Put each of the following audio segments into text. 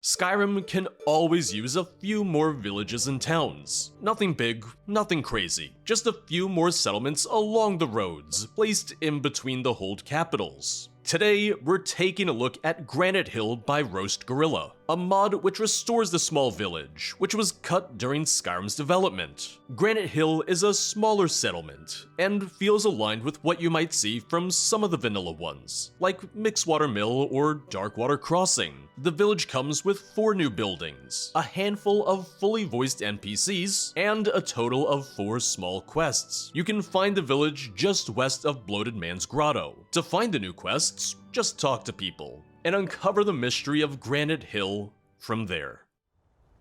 Skyrim can always use a few more villages and towns. Nothing big, nothing crazy, just a few more settlements along the roads, placed in between the hold capitals. Today, we're taking a look at Granite Hill by Roast Gorilla, a mod which restores the small village, which was cut during Skyrim's development. Granite Hill is a smaller settlement, and feels aligned with what you might see from some of the vanilla ones, like Mixwater Mill or Darkwater Crossing. The village comes with 4 new buildings, a handful of fully voiced NPCs, and a total of 4 small quests. You can find the village just west of Bloated Man's Grotto. To find the new quests, just talk to people, and uncover the mystery of Granite Hill from there.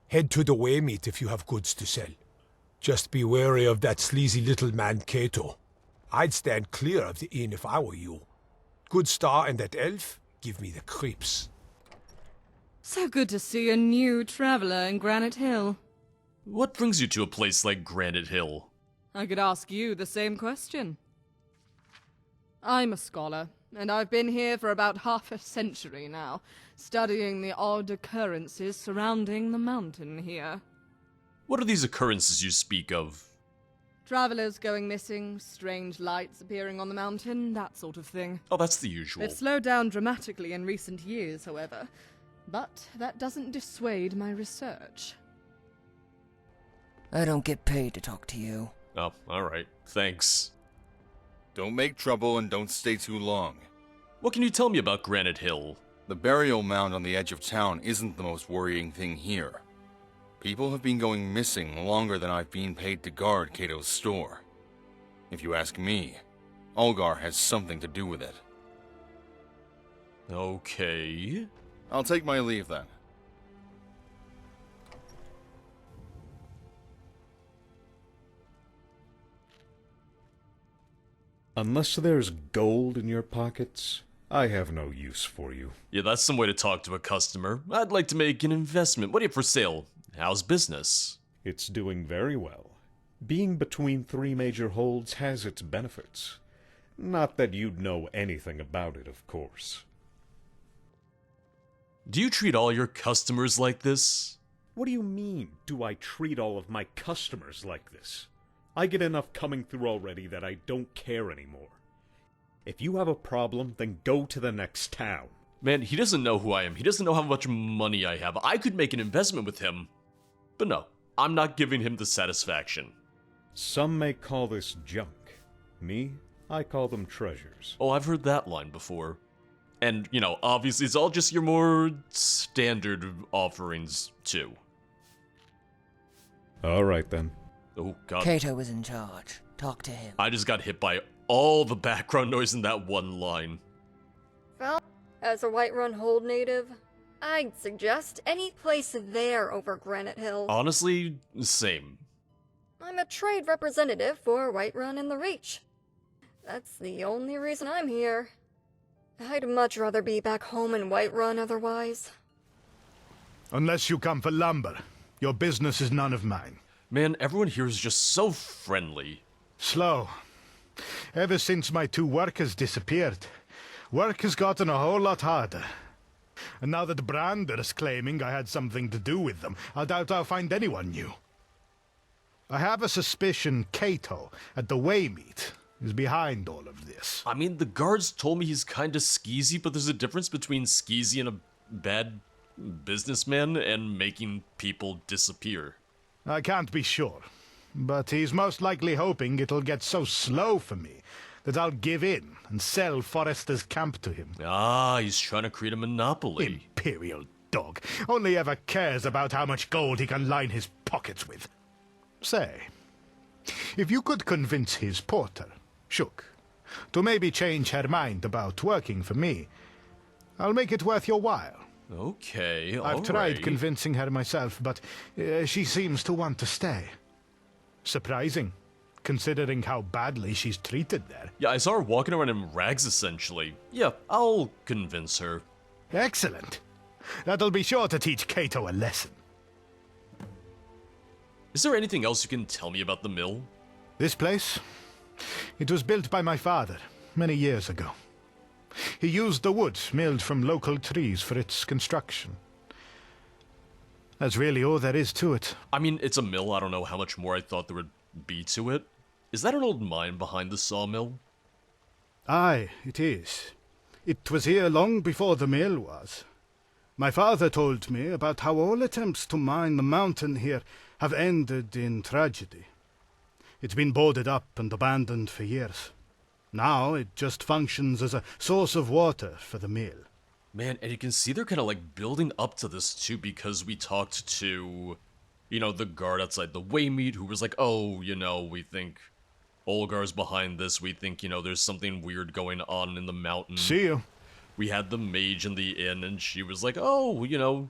Head to the Waymeet if you have goods to sell. Just be wary of that sleazy little man Cato. I'd stand clear of the inn if I were you. Good Star and that elf give me the creeps. So good to see a new traveler in Granite Hill. What brings you to a place like Granite Hill? I could ask you the same question. I'm a scholar, and I've been here for about half a century now, studying the odd occurrences surrounding the mountain here. What are these occurrences you speak of? Travelers going missing, strange lights appearing on the mountain, that sort of thing. Oh, that's the usual. They've slowed down dramatically in recent years, however, but that doesn't dissuade my research. I don't get paid to talk to you. Oh, alright. Thanks. Don't make trouble and don't stay too long. What can you tell me about Granite Hill? The burial mound on the edge of town isn't the most worrying thing here. People have been going missing longer than I've been paid to guard Cato's store. If you ask me, Ulgar has something to do with it. Okay. I'll take my leave then. Unless there's gold in your pockets, I have no use for you. Yeah, that's some way to talk to a customer. I'd like to make an investment. What do you have for sale? How's business? It's doing very well. Being between 3 major holds has its benefits. Not that you'd know anything about it, of course. Do you treat all your customers like this? What do you mean, do I treat all of my customers like this? I get enough coming through already that I don't care anymore. If you have a problem, then go to the next town. Man, he doesn't know who I am. He doesn't know how much money I have. I could make an investment with him. But no, I'm not giving him the satisfaction. Some may call this junk. Me, I call them treasures. Oh, I've heard that line before. And, you know, obviously it's all just your more standard offerings, too. Alright then. Oh, God. Cato is in charge. Talk to him. I just got hit by all the background noise in that one line. Well, as a Whiterun Hold native, I'd suggest any place there over Granite Hill. Honestly, same. I'm a trade representative for Whiterun and the Reach. That's the only reason I'm here. I'd much rather be back home in Whiterun otherwise. Unless you come for lumber, your business is none of mine. Man, everyone here is just so friendly. Slow. Ever since my 2 workers disappeared, work has gotten a whole lot harder. And now that Brander's claiming I had something to do with them, I doubt I'll find anyone new. I have a suspicion Cato, at the Waymeet, is behind all of this. I mean, the guards told me he's kinda skeezy, but there's a difference between skeezy and a bad businessman and making people disappear. I can't be sure, but he's most likely hoping it'll get so slow for me that I'll give in and sell Forrester's camp to him. Ah, he's trying to create a monopoly. Imperial dog. Only ever cares about how much gold he can line his pockets with. Say, if you could convince his porter, Shook, to maybe change her mind about working for me, I'll make it worth your while. Okay, I've tried convincing her myself, but she seems to want to stay. Surprising, considering how badly she's treated there. Yeah, I saw her walking around in rags, essentially. Yeah, I'll convince her. Excellent. That'll be sure to teach Cato a lesson. Is there anything else you can tell me about the mill? This place? It was built by my father many years ago. He used the wood milled from local trees for its construction. That's really all there is to it. I mean, it's a mill. I don't know how much more I thought there would be to it. Is that an old mine behind the sawmill? Aye, it is. It was here long before the mill was. My father told me about how all attempts to mine the mountain here have ended in tragedy. It's been boarded up and abandoned for years. Now it just functions as a source of water for the mill. Man, and you can see they're kind of like building up to this too, because we talked to, you know, the guard outside the Waymeet who was like, oh, you know, we think Olgar's behind this. We think, you know, there's something weird going on in the mountain. See you. We had the mage in the inn, and she was like, oh, you know,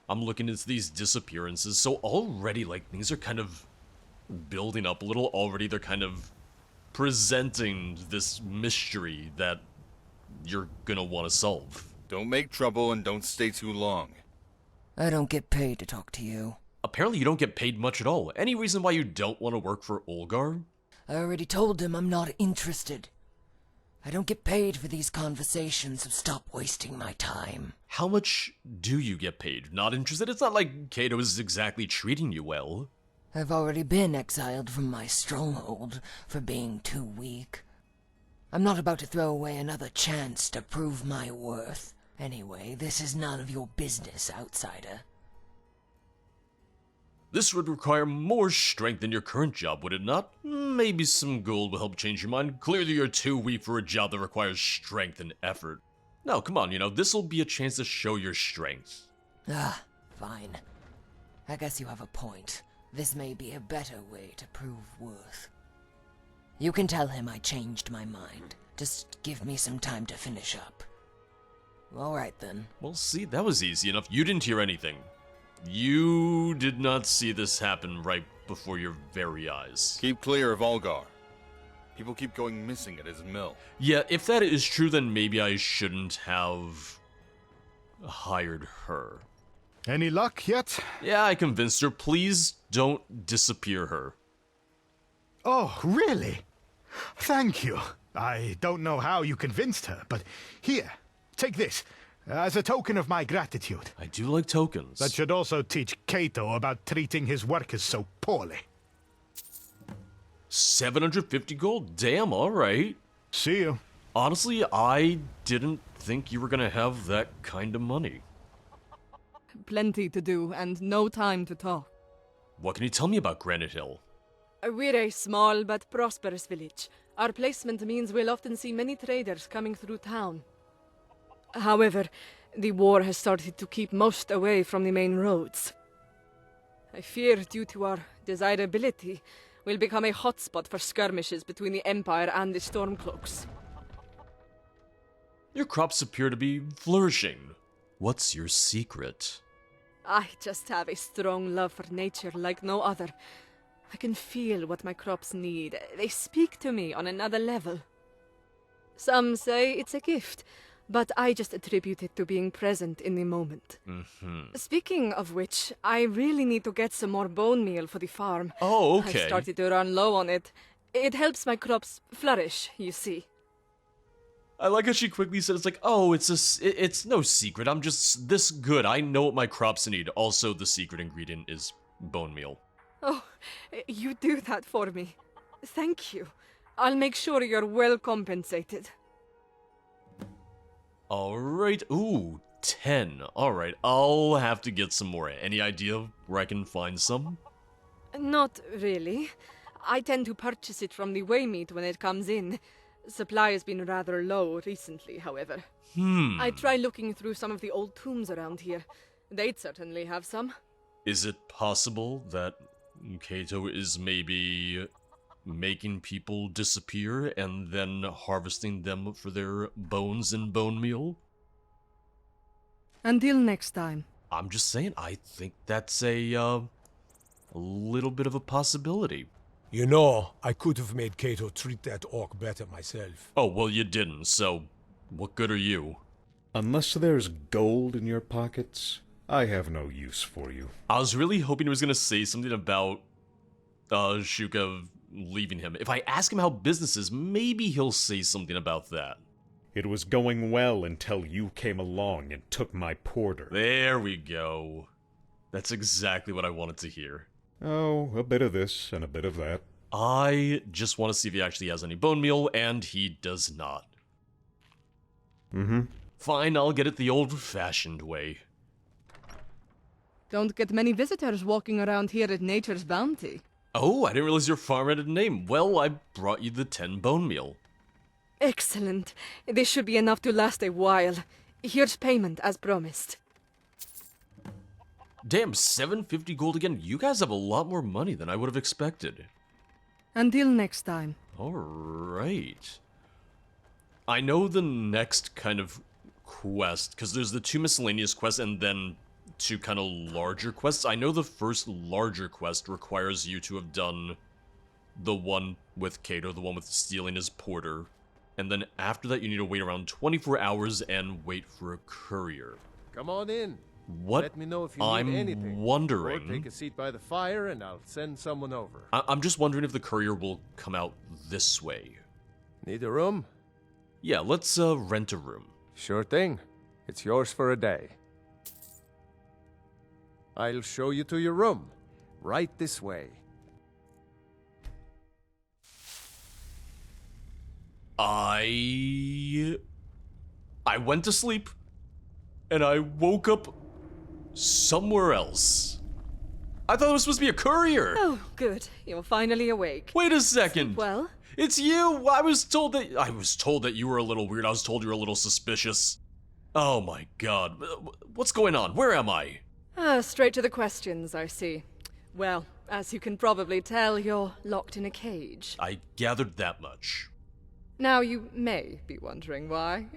I'm looking into these disappearances. So already, like, things are kind of building up a little. Already they're kind of presenting this mystery that you're gonna want to solve. Don't make trouble and don't stay too long. I don't get paid to talk to you. Apparently you don't get paid much at all. Any reason why you don't want to work for Olgar? I already told him I'm not interested. I don't get paid for these conversations, so stop wasting my time. How much do you get paid? Not interested? It's not like Kato is exactly treating you well. I've already been exiled from my stronghold for being too weak. I'm not about to throw away another chance to prove my worth. Anyway, this is none of your business, outsider. This would require more strength than your current job, would it not? Maybe some gold will help change your mind. Clearly you're too weak for a job that requires strength and effort. No, come on, you know, this'll be a chance to show your strength. Ah, fine. I guess you have a point. This may be a better way to prove worth. You can tell him I changed my mind. Just give me some time to finish up. Alright then. Well, see, that was easy enough. You didn't hear anything. You did not see this happen right before your very eyes. Keep clear of Olgar. People keep going missing at his mill. Yeah, if that is true, then maybe I shouldn't have hired her. Any luck yet? Yeah, I convinced her. Please don't disappear her. Oh, really? Thank you. I don't know how you convinced her, but here, take this, as a token of my gratitude. I do like tokens. That should also teach Kato about treating his workers so poorly. 750 gold? Damn, alright. See you. Honestly, I didn't think you were gonna have that kind of money. Plenty to do and no time to talk. What can you tell me about Granite Hill? We're a small but prosperous village. Our placement means we'll often see many traders coming through town. However, the war has started to keep most away from the main roads. I fear, due to our desirability, we'll become a hotspot for skirmishes between the Empire and the Stormcloaks. Your crops appear to be flourishing. What's your secret? I just have a strong love for nature like no other. I can feel what my crops need. They speak to me on another level. Some say it's a gift, but I just attribute it to being present in the moment. Speaking of which, I really need to get some more bone meal for the farm. Oh, okay. I've started to run low on it. It helps my crops flourish, you see. I like how she quickly said it's like, oh, it's no secret. I'm just this good. I know what my crops need. Also, the secret ingredient is bone meal. Oh, you do that for me. Thank you. I'll make sure you're well compensated. Alright, ooh, 10. Alright, I'll have to get some more. Any idea where I can find some? Not really. I tend to purchase it from the Waymeet when it comes in. Supply has been rather low recently, however. I try looking through some of the old tombs around here. They'd certainly have some. Is it possible that Kato is maybe making people disappear and then harvesting them for their bones and bone meal? Until next time. I'm just saying, I think that's a little bit of a possibility. You know, I could have made Kato treat that orc better myself. Oh, well, you didn't, so what good are you? Unless there's gold in your pockets, I have no use for you. I was really hoping he was going to say something about Shuka leaving him. If I ask him how business is, maybe he'll say something about that. It was going well until you came along and took my porter. There we go. That's exactly what I wanted to hear. Oh, a bit of this and a bit of that. I just want to see if he actually has any bone meal, and he does not. Mm-hmm. Fine, I'll get it the old-fashioned way. Don't get many visitors walking around here at Nature's Bounty. Oh, I didn't realize your farm had a name. Well, I brought you the 10 bone meal. Excellent. This should be enough to last a while. Here's payment, as promised. Damn, 750 gold again. You guys have a lot more money than I would have expected. Until next time. Alright. I know the next kind of quest, because there's the 2 miscellaneous quests and then 2 kind of larger quests. I know the first larger quest requires you to have done the one with Cato, the one with stealing his porter. And then after that, you need to wait around 24 hours and wait for a courier. Come on in. What Let me know if you I'm need anything. wondering... Or take a seat by the fire and I'll send someone over. I'm just wondering if the courier will come out this way. Need a room? Yeah, let's rent a room. Sure thing. It's yours for a day. I'll show you to your room. Right this way. I went to sleep, and I woke up somewhere else. I thought it was supposed to be a courier. Oh, good. You're finally awake. Wait a second. Well, It's you. I was told that you were a little weird. I was told you were a little suspicious. Oh my god. What's going on? Where am I? straight to the questions, I see. Well, as you can probably tell, you're locked in a cage. I gathered that much. Now, you may be wondering why.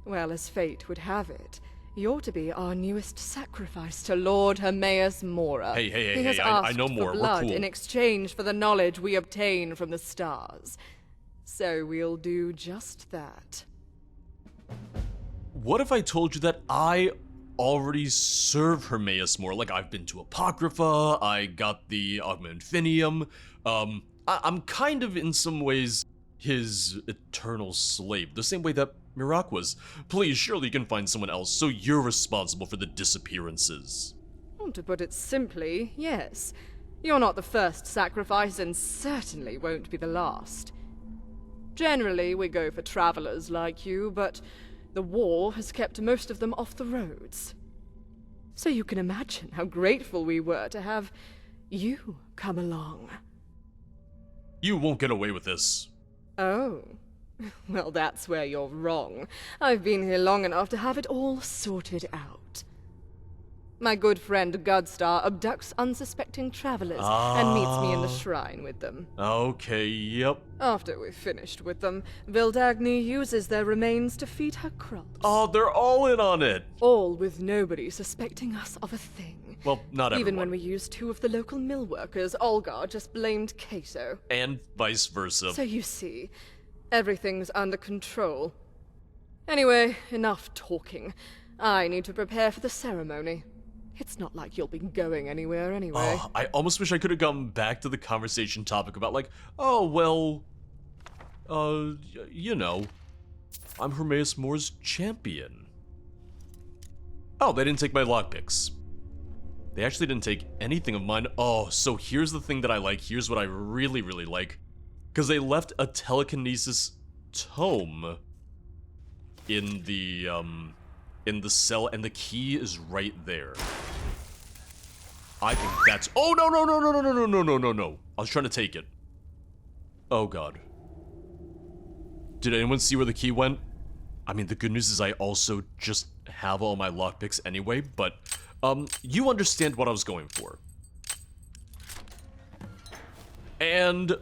Well, as fate would have it, you're to be our newest sacrifice to Lord Hermaeus Mora. Hey, He has I asked know for more. We're blood cool. in exchange for the knowledge we obtain from the stars. So we'll do just that. What if I told you that I already serve Hermaeus Mora? Like, I've been to Apocrypha, I got the Augma Infinium. I'm kind of, in some ways, his eternal slave, the same way that Mirak was. Please, surely you can find someone else, so you're responsible for the disappearances. Well, to put it simply, yes. You're not the first sacrifice, and certainly won't be the last. Generally, we go for travelers like you, but the war has kept most of them off the roads. So you can imagine how grateful we were to have you come along. You won't get away with this. Oh. Well, that's where you're wrong. I've been here long enough to have it all sorted out. My good friend Godstar abducts unsuspecting travelers and meets me in the shrine with them. Okay, yep. After we've finished with them, Vildagni uses their remains to feed her crops. Oh, they're all in on it. All with nobody suspecting us of a thing. Well, not everyone. Even when we used 2 of the local mill workers, Olgar just blamed Cato. And vice versa. So you see, everything's under control. Anyway, enough talking. I need to prepare for the ceremony. It's not like you'll be going anywhere anyway. Oh, I almost wish I could have gone back to the conversation topic about, like, oh, well, you know, I'm Hermaeus Mora's champion. Oh, they didn't take my lockpicks. They actually didn't take anything of mine. Oh, so here's the thing that I like. Here's what I really, really like. Because they left a telekinesis tome in the cell, and the key is right there. I think that's... Oh, no. I was trying to take it. Oh, God. Did anyone see where the key went? I mean, the good news is I also just have all my lockpicks anyway, but, you understand what I was going for. And...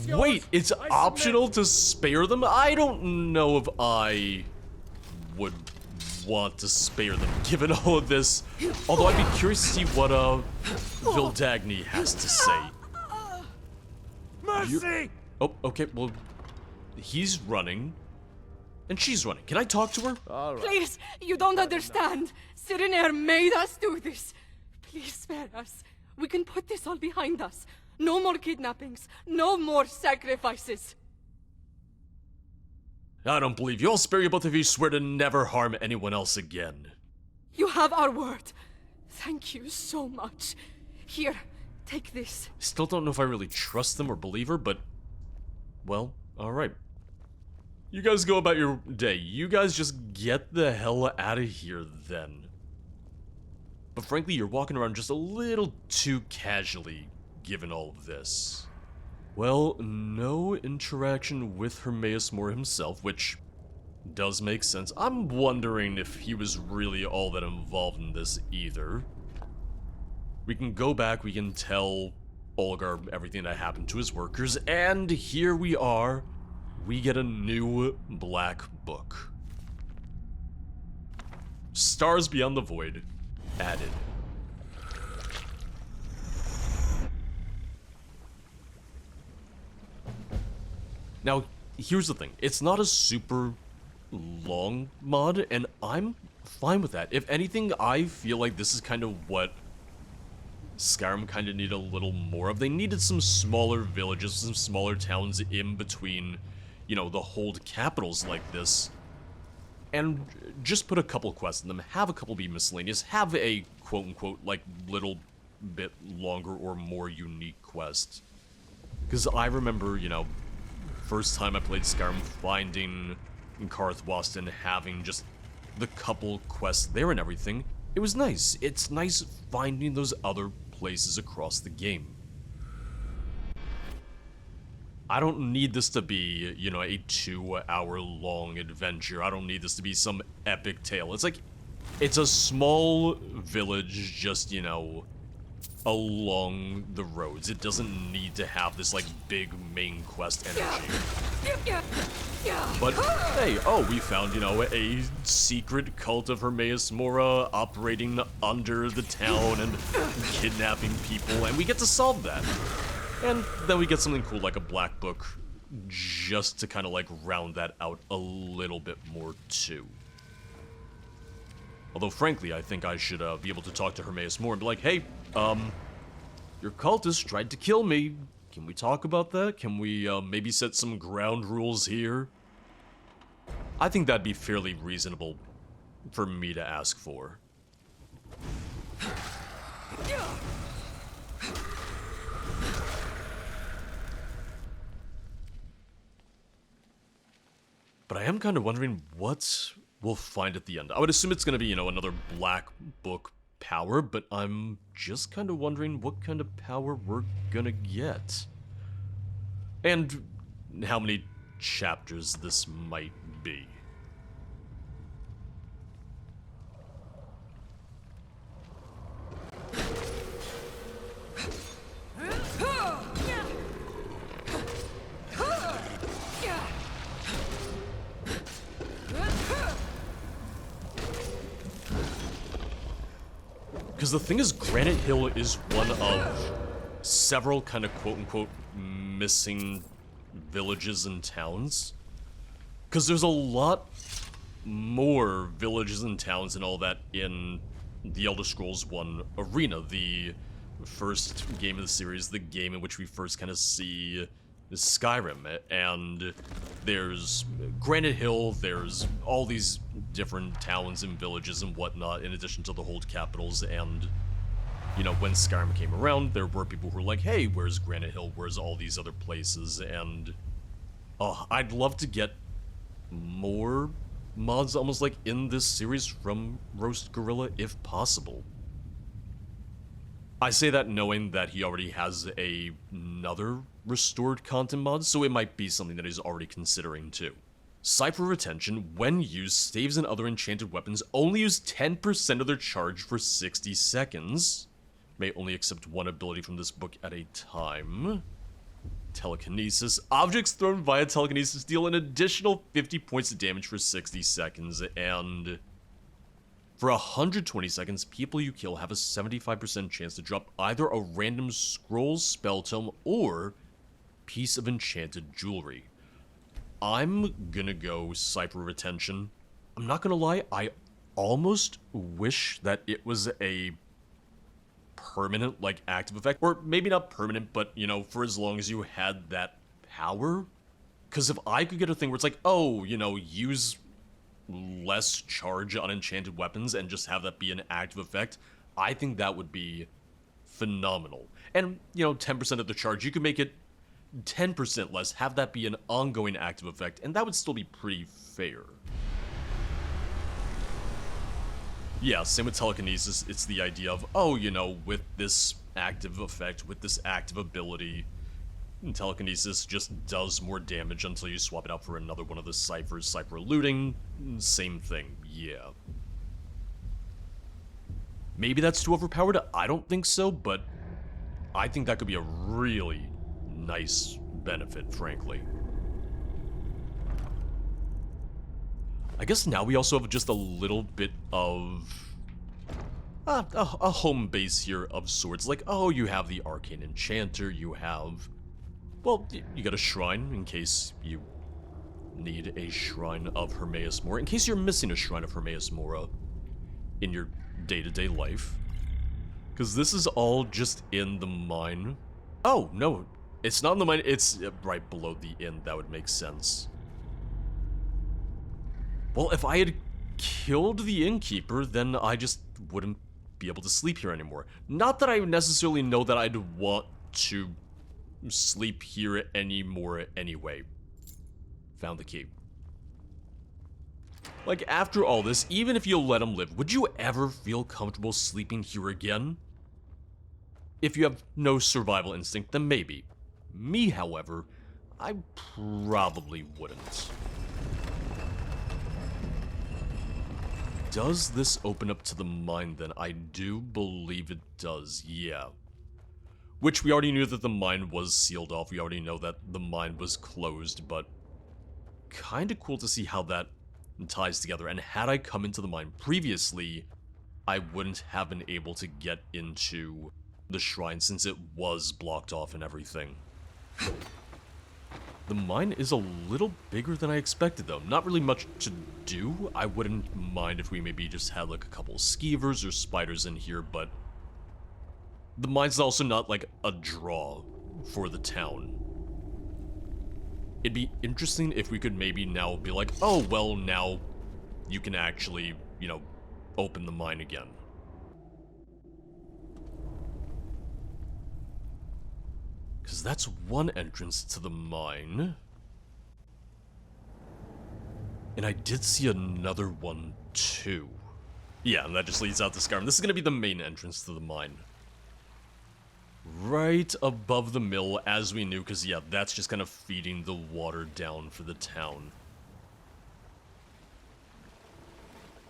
Wait, it's optional to spare them? I don't know if I would want to spare them, given all of this. Although I'd be curious to see what, Vildagni has to say. Mercy! Oh, okay, well, he's running, and she's running. Can I talk to her? All right. Please, you don't understand. Sirenair made us do this. Please spare us. We can put this all behind us. No more kidnappings. No more sacrifices. I don't believe you. I'll spare you both if you swear to never harm anyone else again. You have our word. Thank you so much. Here, take this. Still don't know if I really trust them or believe her, but... well, alright. You guys go about your day. You guys just get the hell out of here, then. But frankly, you're walking around just a little too casually, given all of this. Well, no interaction with Hermaeus Mora himself, which does make sense. I'm wondering if he was really all that involved in this either. We can go back, we can tell Olgar everything that happened to his workers, and here we are. We get a new black book. Stars Beyond the Void added. Now, here's the thing. It's not a super long mod, and I'm fine with that. If anything, I feel like this is kind of what Skyrim kind of needed a little more of. They needed some smaller villages, some smaller towns in between, you know, the hold capitals like this. And just put a couple quests in them, have a couple be miscellaneous, have a quote-unquote, like, little bit longer or more unique quest. Because I remember, you know, first time I played Skyrim, finding Karthwost and having just the couple quests there and everything. It was nice. It's nice finding those other places across the game. I don't need this to be, you know, a 2-hour-long adventure. I don't need this to be some epic tale. It's like, it's a small village just, you know, along the roads. It doesn't need to have this, like, big main quest energy. But, hey, oh, we found, you know, a secret cult of Hermaeus Mora operating under the town and kidnapping people, and we get to solve that. And then we get something cool like a black book, just to kind of like round that out a little bit more too. Although frankly, I think I should be able to talk to Hermaeus Mora and be like, hey, your cultist tried to kill me. Can we talk about that? Can we maybe set some ground rules here? I think that'd be fairly reasonable for me to ask for. But I am kind of wondering what we'll find at the end. I would assume it's going to be, you know, another black book power, but I'm just kind of wondering what kind of power we're going to get. And how many chapters this might be. Because the thing is, Granite Hill is one of several kind of quote-unquote missing villages and towns. Because there's a lot more villages and towns and all that in the Elder Scrolls 1 Arena, the first game of the series, the game in which we first kind of see Skyrim. And there's Granite Hill, there's all these different towns and villages and whatnot, in addition to the hold capitals. And, you know, when Skyrim came around, there were people who were like, hey, where's Granite Hill, where's all these other places? And I'd love to get more mods almost like in this series from Roast Gorilla if possible. I say that knowing that he already has another restored content mod, so it might be something that he's already considering too. Cypher Retention, when used, staves and other enchanted weapons only use 10% of their charge for 60 seconds. May only accept one ability from this book at a time. Telekinesis. Objects thrown via telekinesis deal an additional 50 points of damage for 60 seconds, and for 120 seconds, people you kill have a 75% chance to drop either a random scroll, spell tome, or piece of enchanted jewelry. I'm gonna go Cypher Retention. I'm not gonna lie, I almost wish that it was a permanent, like, active effect. Or maybe not permanent, but, you know, for as long as you had that power. Because if I could get a thing where it's like, oh, you know, use less charge on enchanted weapons and just have that be an active effect, I think that would be phenomenal. And, 10% of the charge, you could make it 10% less, have that be an ongoing active effect, and that would still be pretty fair. Yeah, same with telekinesis, it's the idea of, with this active effect, with this active ability, telekinesis just does more damage until you swap it out for another one of the ciphers. Cipher looting, same thing, yeah. Maybe that's too overpowered, I don't think so, but I think that could be a really nice benefit, frankly. I guess now we also have just a little bit of a home base here of sorts. Like, you have the Arcane Enchanter, you have... Well, you got a shrine in case you need a shrine of Hermaeus Mora. In case you're missing a shrine of Hermaeus Mora in your day-to-day life. Because this is all just in the mine. Oh, no, it's not in the mine, it's right below the inn. That would make sense. Well, if I had killed the innkeeper, then I just wouldn't be able to sleep here anymore. Not that I necessarily know that I'd want to sleep here anymore anyway. Found the key. Like, after all this, even if you let him live, would you ever feel comfortable sleeping here again? If you have no survival instinct, then maybe. Me, however, I probably wouldn't. Does this open up to the mine then? I do believe it does, yeah. Which we already knew that the mine was sealed off, we already know that the mine was closed, but kinda cool to see how that ties together. And had I come into the mine previously, I wouldn't have been able to get into the shrine since it was blocked off and everything. The mine is a little bigger than I expected, though. Not really much to do. I wouldn't mind if we maybe just had like a couple skeevers or spiders in here, but the mine's also not like a draw for the town. It'd be interesting if we could maybe now be like, oh, well, now you can actually, open the mine again. Because that's one entrance to the mine. And I did see another one, too. Yeah, and that just leads out to Skyrim. This is going to be the main entrance to the mine. Right above the mill, as we knew, because, yeah, that's just kind of feeding the water down for the town.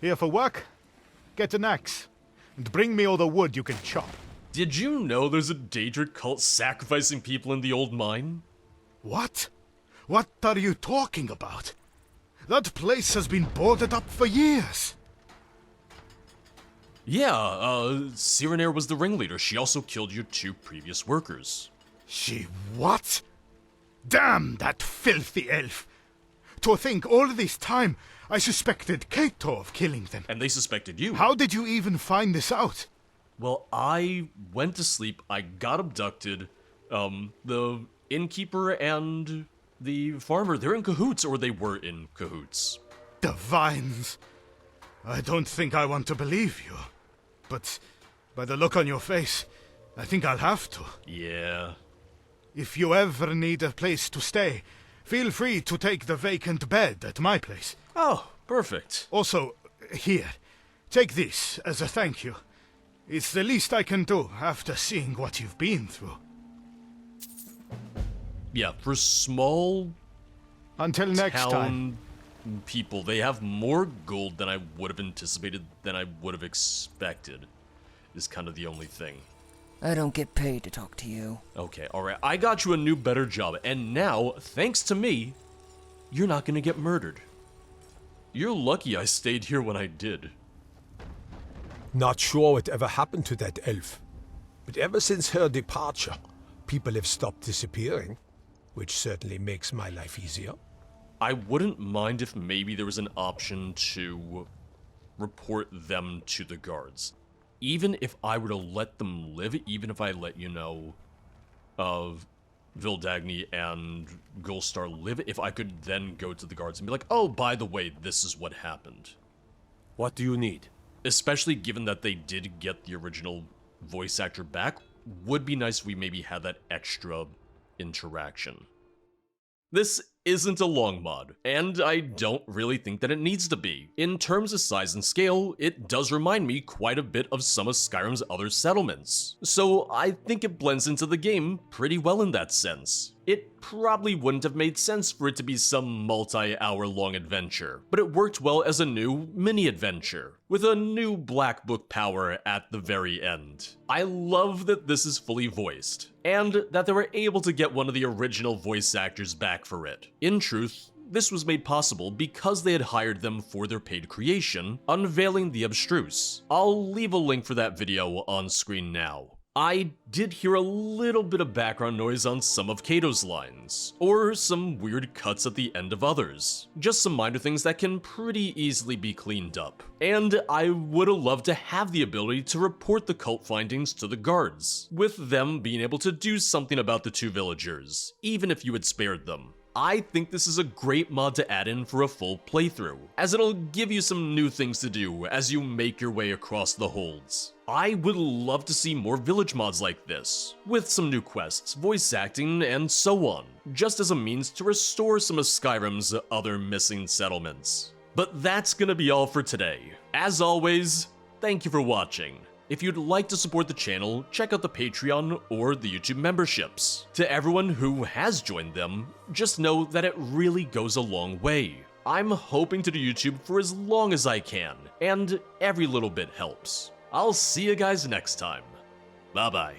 Here for work? Get an axe, and bring me all the wood you can chop. Did you know there's a Daedric cult sacrificing people in the old mine? What? What are you talking about? That place has been boarded up for years. Yeah, Cyrenair was the ringleader. She also killed your 2 previous workers. She what? Damn that filthy elf! To think all this time I suspected Cato of killing them. And they suspected you. How did you even find this out? Well, I went to sleep, I got abducted, the innkeeper and the farmer, they're in cahoots, or they were in cahoots. Divines. I don't think I want to believe you, but by the look on your face, I think I'll have to. Yeah. If you ever need a place to stay, feel free to take the vacant bed at my place. Oh, perfect. Also, here, take this as a thank you. It's the least I can do after seeing what you've been through. Yeah, for small Until next time. People, they have more gold than I would have anticipated, than I would have expected, is kind of the only thing. I don't get paid to talk to you. Okay, alright, I got you a new, better job, and now, thanks to me, you're not gonna get murdered. You're lucky I stayed here when I did. Not sure what ever happened to that elf, but ever since her departure, people have stopped disappearing, which certainly makes my life easier. I wouldn't mind if maybe there was an option to report them to the guards. Even if I were to let them live, even if I let, of Vildagny and Gulstar live, if I could then go to the guards and be like, oh, by the way, this is what happened. What do you need? especially given that they did get the original voice actor back. Would be nice if we maybe had that extra interaction. This isn't a long mod, and I don't really think that it needs to be. In terms of size and scale, it does remind me quite a bit of some of Skyrim's other settlements, so I think it blends into the game pretty well in that sense. It probably wouldn't have made sense for it to be some multi-hour long adventure, but it worked well as a new mini-adventure, with a new Black Book power at the very end. I love that this is fully voiced, and that they were able to get one of the original voice actors back for it. In truth, this was made possible because they had hired them for their paid creation, Unveiling the Abstruse. I'll leave a link for that video on screen now. I did hear a little bit of background noise on some of Cato's lines, or some weird cuts at the end of others. Just some minor things that can pretty easily be cleaned up. And I would've loved to have the ability to report the cult findings to the guards, with them being able to do something about the two villagers, even if you had spared them. I think this is a great mod to add in for a full playthrough, as it'll give you some new things to do as you make your way across the holds. I would love to see more village mods like this, with some new quests, voice acting, and so on, just as a means to restore some of Skyrim's other missing settlements. But that's gonna be all for today. As always, thank you for watching. If you'd like to support the channel, check out the Patreon or the YouTube memberships. To everyone who has joined them, just know that it really goes a long way. I'm hoping to do YouTube for as long as I can, and every little bit helps. I'll see you guys next time. Bye bye.